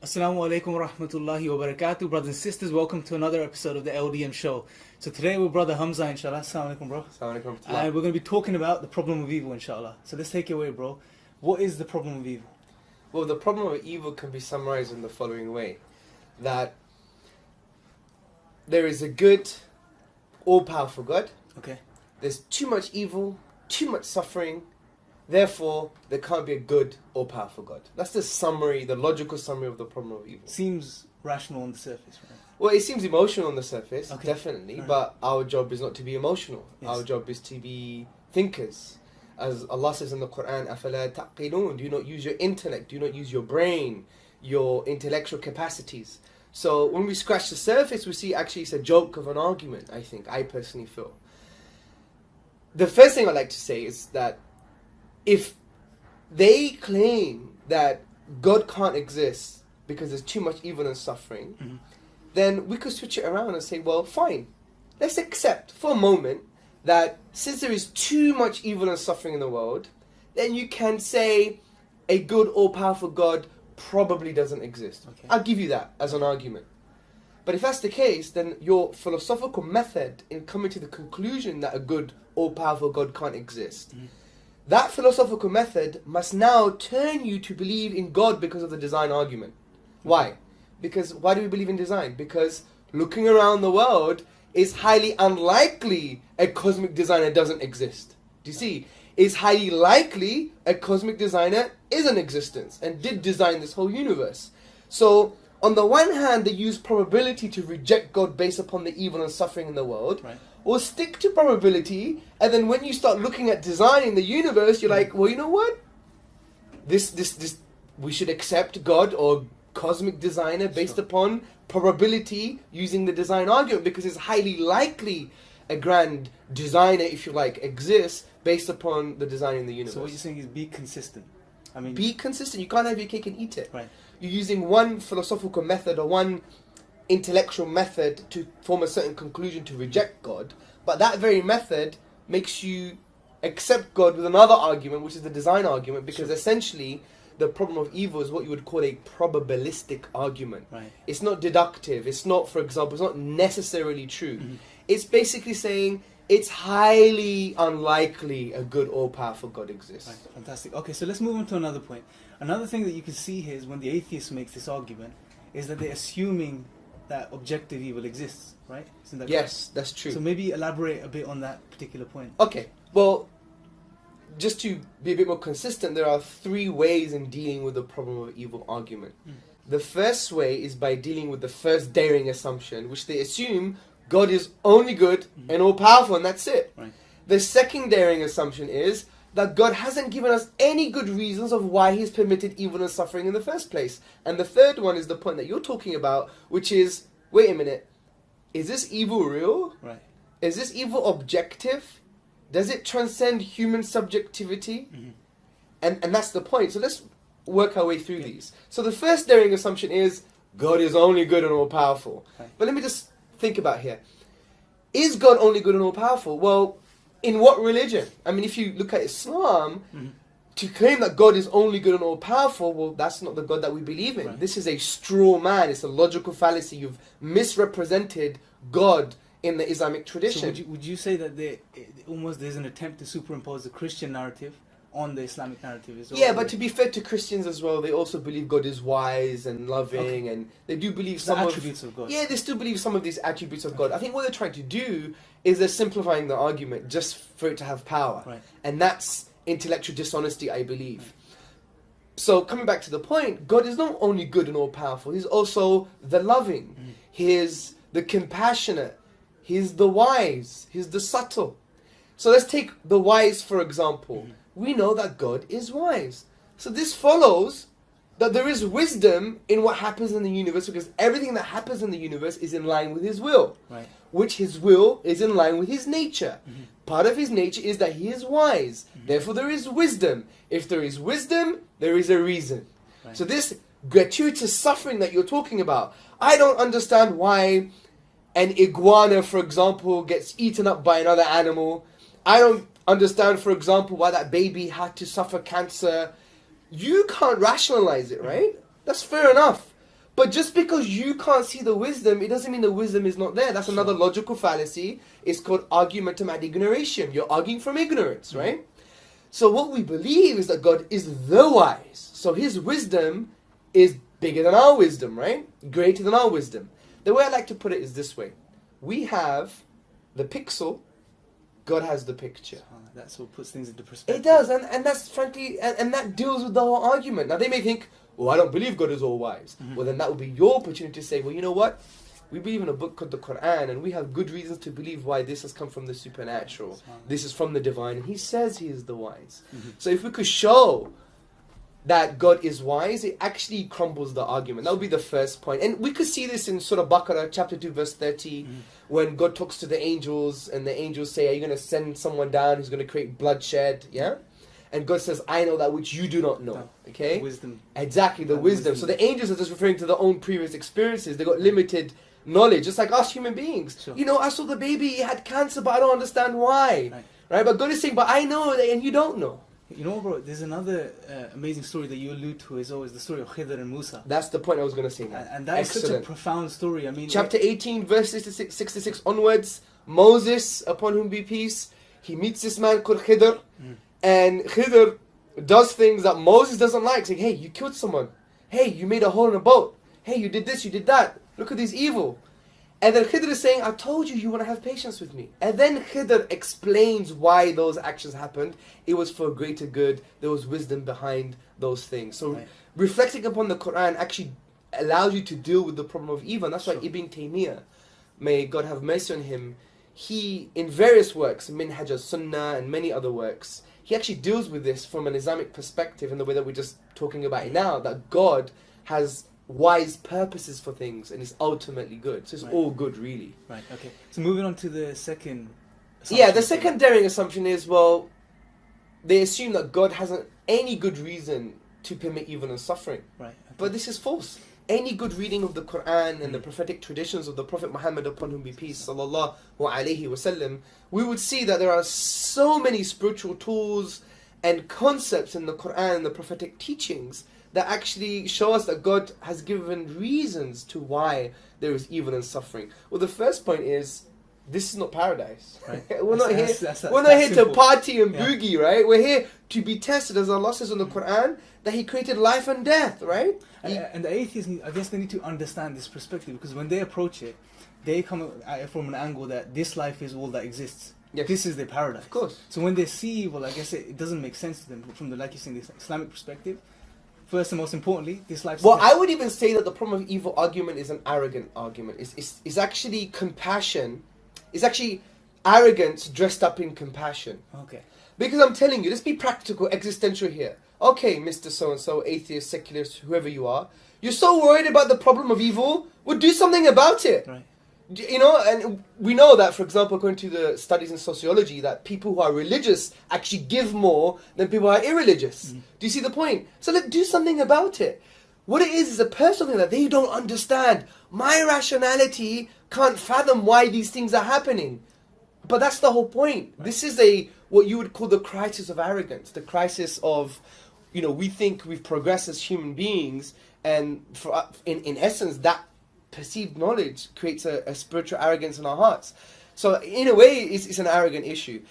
Assalamu alaikum wa rahmatullahi wa barakatuh. Brothers and sisters, welcome to another episode of the LDM show. So today we're brother Hamzah, inshallah. Assalamu alaikum, bro. Assalamu alaikum. And we're going to be talking about the problem of evil, inshallah. So let's take it away, bro. What is the problem of evil? Well, the problem of evil can be summarized in the following way. That there is a good, all-powerful God. Okay. There's too much evil, too much suffering. Therefore, there can't be a good, all-powerful God. That's the summary, the logical summary of the problem of evil. Seems rational on the surface, right? Well, it seems emotional on the surface, Okay. definitely. Right. But our job is not to be emotional. Yes. Our job is to be thinkers. As Allah says in the Quran, أَفَلَا تَعْقِلُونَ. Do you not use your intellect? Do you not use your brain, your intellectual capacities? So when we scratch the surface, we see actually it's a joke of an argument, I personally feel. The first thing I'd like to say is that if they claim that God can't exist because there's too much evil and suffering, then we could switch it around and say, well, fine. Let's accept for a moment that since there is too much evil and suffering in the world, then you can say a good, all-powerful God probably doesn't exist. Okay. I'll give you that as an argument. But if that's the case, then your philosophical method in coming to the conclusion that a good, all-powerful God can't exist, that philosophical method must now turn you to believe in God because of the design argument. Why? Because why do we believe in design? Because looking around the world, it's highly unlikely a cosmic designer doesn't exist. Do you see? It's highly likely a cosmic designer is in existence and did design this whole universe. So, on the one hand, they use probability to reject God based upon the evil and suffering in the world. Right. Or stick to probability, and then when you start looking at designing the universe, you're like, well, you know what? This we should accept God or cosmic designer based upon probability using the design argument because it's highly likely a grand designer, if you like, exists based upon the design in the universe. So what you're saying is be consistent. I mean, Be consistent. You can't have your cake and eat it. Right. You're using one philosophical method or one intellectual method to form a certain conclusion to reject God, but that very method makes you accept God with another argument, which is the design argument, because essentially the problem of evil is what you would call a probabilistic argument. Right. It's not deductive. It's not, for example, it's not necessarily true. It's basically saying it's highly unlikely a good all-powerful God exists. Right, fantastic. Okay, so let's move on to another point. Another thing that you can see here is when the atheist makes this argument, is that they're assuming that objective evil exists, right? Isn't that Yes, that's true. correct? So maybe elaborate a bit on that particular point. Okay, well, just to be a bit more consistent, there are three ways in dealing with the problem of evil argument. The first way is by dealing with the first daring assumption, which they assume God is only good and all-powerful, and that's it. Right. The second daring assumption is that God hasn't given us any good reasons of why He's permitted evil and suffering in the first place. And the third one is the point that you're talking about, which is, wait a minute, is this evil real? Right. Is this evil objective? Does it transcend human subjectivity? And that's the point. So let's work our way through these. So the first daring assumption is God is only good and all-powerful. Right. But let me just think about here. Is God only good and all-powerful? Well, in what religion? I mean, if you look at Islam, to claim that God is only good and all-powerful, well, that's not the God that we believe in. Right. This is a straw man. It's a logical fallacy. You've misrepresented God in the Islamic tradition. So would you say that there's an attempt to superimpose the Christian narrative on the Islamic narrative as well? Yeah, but to be fair to Christians as well, they also believe God is wise and loving, and they do believe some attributes of God. Yeah, they still believe some of these attributes of God. I think what they're trying to do is they're simplifying the argument just for it to have power. Right. And that's intellectual dishonesty, I believe. So coming back to the point, God is not only good and all-powerful, He's also the loving. He's the compassionate. He's the wise. He's the subtle. So let's take the wise, for example. We know that God is wise. So this follows that there is wisdom in what happens in the universe, because everything that happens in the universe is in line with His will. Right. Which His will is in line with His nature. Part of His nature is that He is wise. Therefore there is wisdom. If there is wisdom, there is a reason. Right. So this gratuitous suffering that you're talking about, I don't understand why an iguana, for example, gets eaten up by another animal. I don't understand, for example, why that baby had to suffer cancer. You can't rationalize it, right? That's fair enough. But just because you can't see the wisdom, it doesn't mean the wisdom is not there. That's another logical fallacy. It's called argumentum ad ignorantium. You're arguing from ignorance, right? So what we believe is that God is the wise. So his wisdom is bigger than our wisdom, right? Greater than our wisdom. The way I like to put it is this way. We have the pixel, God has the picture. That's what puts things into perspective. It does, and that's frankly, and that deals with the whole argument. Now they may think, well, I don't believe God is all wise. Well, then that would be your opportunity to say, well, you know what? We believe in a book called the Quran, and we have good reasons to believe why this has come from the supernatural. This is from the divine, and he says he is the wise. So if we could show that God is wise, it actually crumbles the argument. That would be the first point. And we could see this in Surah Baqarah, chapter 2, verse 30, when God talks to the angels, and the angels say, are you going to send someone down who's going to create bloodshed? Yeah? And God says, I know that which you do not know. Okay? The wisdom. Exactly, the wisdom. So the angels are just referring to their own previous experiences. They got limited knowledge, just like us human beings. Sure. You know, I saw the baby, he had cancer, but I don't understand why. Right? But God is saying, but I know, and you don't know. You know, bro, there's another amazing story that you allude to, is always the story of Khidr and Musa. That's the point I was going to say now. And that is such a profound story. I mean, chapter 18, verse 66 onwards, Moses, upon whom be peace, he meets this man called Khidr, and Khidr does things that Moses doesn't like, saying, hey, you killed someone. Hey, you made a hole in a boat. Hey, you did this, you did that. Look at this evil. And then Khidr is saying, I told you, you want to have patience with me. And then Khidr explains why those actions happened. It was for a greater good. There was wisdom behind those things. So reflecting upon the Quran actually allows you to deal with the problem of evil. And that's why Ibn Taymiyyah, may God have mercy on him, he, in various works, Minhaj al-Sunnah and many other works, he actually deals with this from an Islamic perspective in the way that we're just talking about it now, that God has wise purposes for things and is ultimately good. So it's all good, really. Right, okay. So moving on to the second assumption. Yeah, the second daring assumption is, well, they assume that God hasn't any good reason to permit evil and suffering. Right. Okay. But this is false. Any good reading of the Quran and the prophetic traditions of the Prophet Muhammad, upon whom be peace, sallallahu alayhi wasallam, we would see that there are so many spiritual tools and concepts in the Quran and the prophetic teachings that actually show us that God has given reasons to why there is evil and suffering. Well, the first point is, this is not paradise. Right. We're not here to party and boogie, right? We're here to be tested, as Allah says in the Quran, that He created life and death, right? And the atheists, I guess they need to understand this perspective, because when they approach it, they come at it from an angle that this life is all that exists. Yes. This is their paradise. Of course. So when they see evil, I guess it doesn't make sense to them from the, like you're saying, the Islamic perspective. First and most importantly, this life. Well, I would even say that the problem of evil argument is an arrogant argument. It's actually compassion. It's actually arrogance dressed up in compassion. Okay. Because I'm telling you, let's be practical, existential here. Okay, Mr. So-and-so, atheist, secularist, whoever you are, you're so worried about the problem of evil, well, do something about it. Right. You know, and we know that, for example, according to the studies in sociology, that people who are religious actually give more than people who are irreligious. Do you see the point? So let's do something about it. What it is a personal thing that they don't understand. My rationality can't fathom why these things are happening. But that's the whole point. Right. This is what you would call the crisis of arrogance. The crisis of, you know, we think we've progressed as human beings, and in essence, that perceived knowledge creates a spiritual arrogance in our hearts. So in a way, it's an arrogant issue.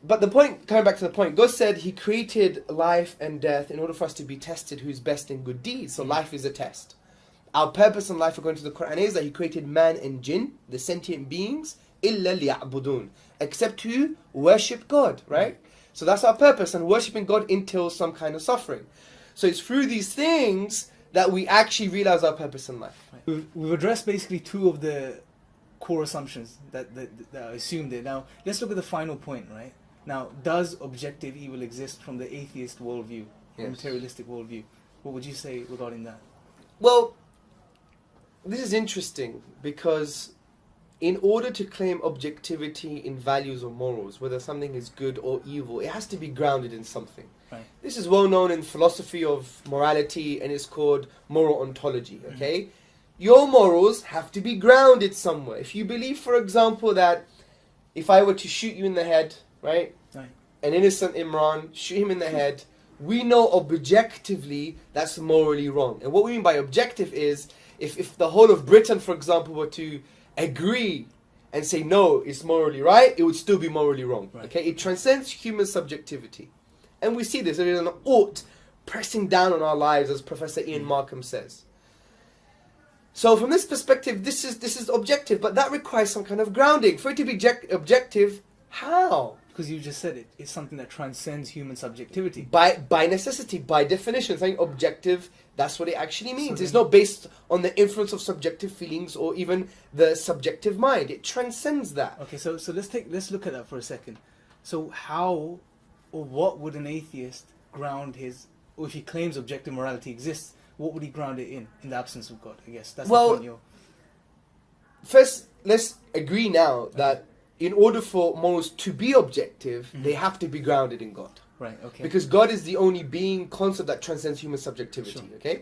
But the point, coming back to the point, God said He created life and death in order for us to be tested who's best in good deeds. So life is a test. Our purpose in life, according to the Quran, is that He created man and jinn, the sentient beings, إِلَّا لِيَعْبُدُونَ, except to worship God, right? So that's our purpose, and worshipping God entails some kind of suffering. So it's through these things that we actually realize our purpose in life. We've addressed basically two of the core assumptions that are assumed there. Now, let's look at the final point, right? Now, does objective evil exist from the atheist worldview, the materialistic worldview? What would you say regarding that? Well, this is interesting, because in order to claim objectivity in values or morals, whether something is good or evil, it has to be grounded in something. Right. This is well known in philosophy of morality, and it's called moral ontology, okay? Your morals have to be grounded somewhere. If you believe, for example, that if I were to shoot you in the head, right? An innocent Imran, shoot him in the head, we know objectively that's morally wrong. And what we mean by objective is, if the whole of Britain, for example, were to agree and say no, it's morally right, it would still be morally wrong. Right. Okay, it transcends human subjectivity, and we see this. There is an ought pressing down on our lives, as Professor Ian Markham says. So from this perspective, this is objective, but that requires some kind of grounding. For it to be objective, how? Because you just said it. It's something that transcends human subjectivity. By necessity, by definition, saying objective, that's what it actually means. So it's not based on the influence of subjective feelings or even the subjective mind. It transcends that. Okay, so let's look at that for a second. So how or what would an atheist ground his, or if he claims objective morality exists, what would he ground it in the absence of God? I guess that's the point you're... First, let's agree now that in order for morals to be objective, they have to be grounded in God. Right, okay. Because God is the only being concept that transcends human subjectivity, Sure. okay?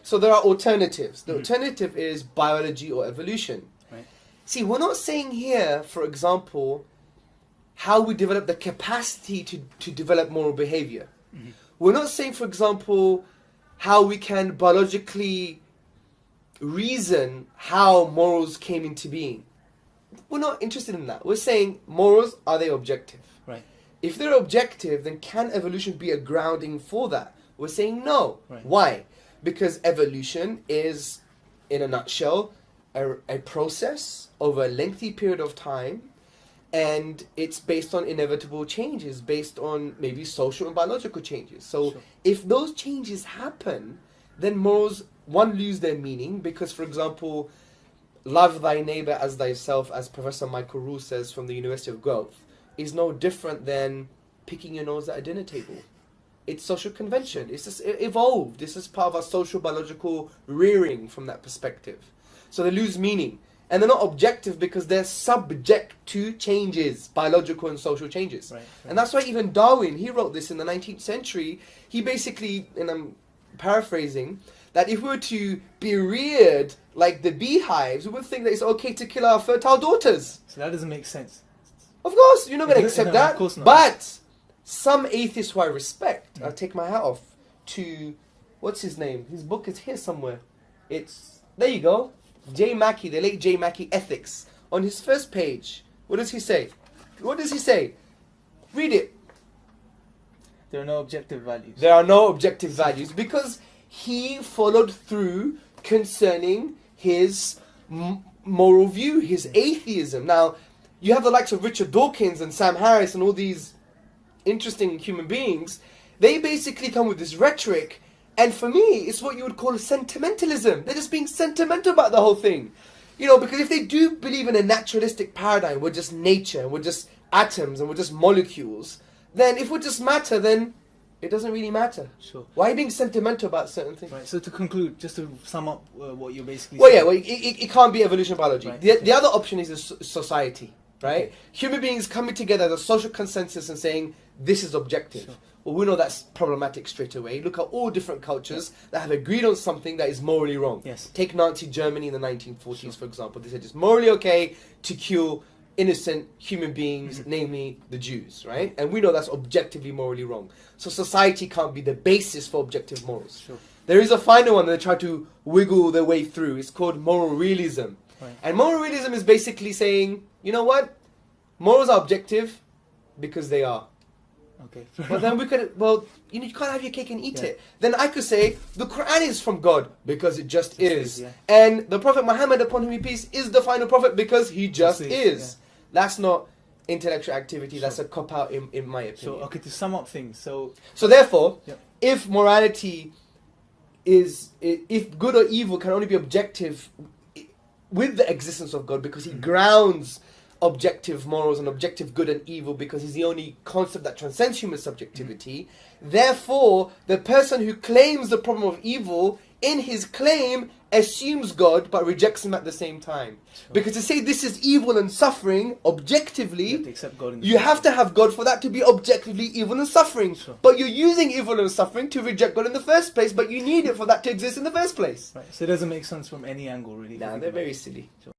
So there are alternatives. The alternative is biology or evolution. Right. See, we're not saying here, for example, how we develop the capacity to develop moral behavior. We're not saying, for example, how we can biologically reason how morals came into being. We're not interested in that. We're saying morals, are they objective? Right. If they're objective, then can evolution be a grounding for that? We're saying no. Right. Why? Because evolution is, in a nutshell, a process over a lengthy period of time, and it's based on inevitable changes, based on maybe social and biological changes. So Sure. if those changes happen, then morals, one, lose their meaning, because, for example, love thy neighbor as thyself, as Professor Michael Rule says from the University of Guelph, is no different than picking your nose at a dinner table. It's social convention. It's just evolved. This is part of our social biological rearing from that perspective. So they lose meaning. And they're not objective because they're subject to changes, biological and social changes. Right. And that's why even Darwin, he wrote this in the 19th century. He basically, and I'm paraphrasing, that if we were to be reared like the beehives, we would think that it's okay to kill our fertile daughters. So that doesn't make sense. Of course, you're not going to accept No, that. of course not. But some atheists who I respect, I'll take my hat off to, what's his name? His book is here somewhere. It's, there you go. J. Mackey, the late J. Mackey, Ethics. On his first page, what does he say? What does he say? Read it. There are no objective values. There are no objective values because he followed through concerning his moral view, his atheism. Now, you have the likes of Richard Dawkins and Sam Harris and all these interesting human beings. They basically come with this rhetoric, and for me, it's what you would call sentimentalism. They're just being sentimental about the whole thing. You know, because if they do believe in a naturalistic paradigm, we're just nature, we're just atoms, and we're just molecules, then if we're just matter, then it doesn't really matter. Sure. Why are you being sentimental about certain things? Right, so to conclude, just to sum up what you're basically Well, saying. yeah, well, it can't be evolution biology. Right. The other option is society, right? Human beings coming together as a social consensus and saying, this is objective. Sure. Well, we know that's problematic straight away. Look at all different cultures that have agreed on something that is morally wrong. Yes. Take Nazi Germany in the 1940s, Sure. for example. They said it's morally okay to kill innocent human beings, namely the Jews, right? And we know that's objectively morally wrong. So society can't be the basis for objective morals. Sure. There is a final one that they try to wiggle their way through. It's called moral realism. Right. And moral realism is basically saying, you know what? Morals are objective because they are. Okay. But then we could, well, you can't have your cake and eat Yeah. it. Then I could say, the Quran is from God because it just is. yeah. And the Prophet Muhammad, upon whom he peace, is the final prophet because he just is. Yeah. That's not intellectual activity, that's a cop-out in my opinion. So, okay, to sum up things, so Therefore, Yep. if morality is, if good or evil can only be objective with the existence of God, because he grounds objective morals and objective good and evil because he's the only concept that transcends human subjectivity, therefore, the person who claims the problem of evil, in his claim, assumes God but rejects him at the same time. Sure. Because to say this is evil and suffering, objectively, you have to accept God in the you have to have God for that to be objectively evil and suffering. Sure. But you're using evil and suffering to reject God in the first place, but you need it for that to exist in the first place. Right, so it doesn't make sense from any angle, really. Nah, they're very silly. Sure.